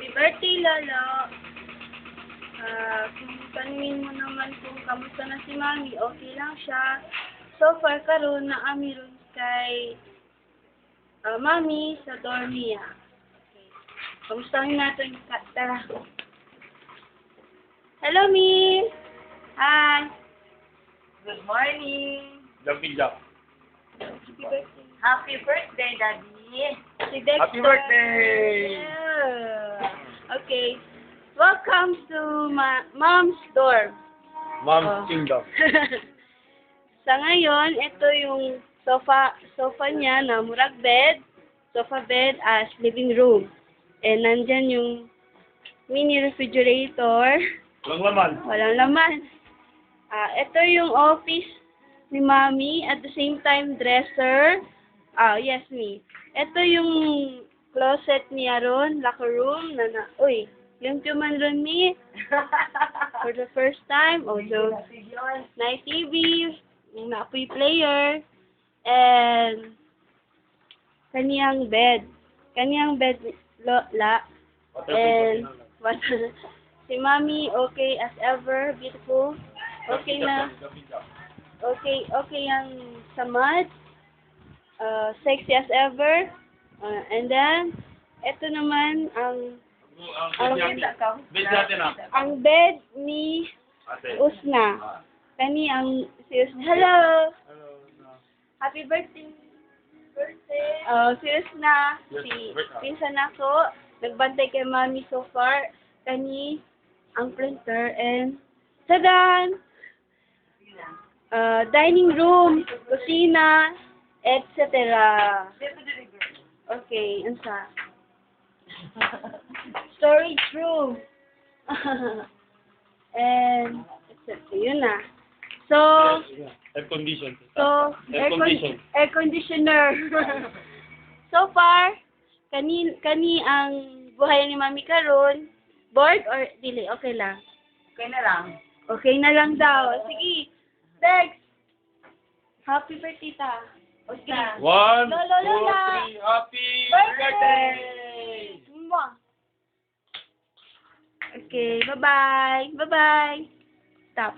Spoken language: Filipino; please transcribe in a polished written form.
Happy birthday, Lolo. Kung tanungin mo naman kung kamusta na si Mami, okay lang siya. So far, karon na ami ron kay Mami sa dorm niya. Okay. Kamustahin natin. Tara. Hello, Mi. Hi. Good morning. Jumping jack. Happy birthday. Happy birthday, Daddy. Si Dexter. Happy birthday! Yeah. Okay. Welcome to Mom's dorm. Mom's Kingdom. Sa ngayon, ito yung sofa niya na murag bed, sofa bed as living room. And nandyan yung mini refrigerator. Walang laman. Walang laman. Ito yung office ni Mami, at the same time dresser. Yes, me. Ito yung closet niya ron, locker room uy, yung man ron mi. For the first time, also night TV, naapoy player, and kaniyang bed la, and si Mami okay as ever, beautiful, okay na, okay yung sa mud, sexy as ever, and then ito naman ang bed ni Usna. Kani ang si Usna. Hello. Happy birthday. Si Usna, si pinsan ako, nagbantay kay Mami so far. Kani ang printer and tadan! Dining room, kusina, etc. Okay, ansa? Storage room. And yun na. So, Air condition. air conditioner. So far, kani ang buhay ni Mami karon, bored or dili? Okay lang. Okay na lang. Okay na lang daw. Sige. Dex. Happy birthday ta. Okay. 1, 2, Lolo, 3, happy birthday! Mwah. Okay, bye-bye. Bye-bye. Stop.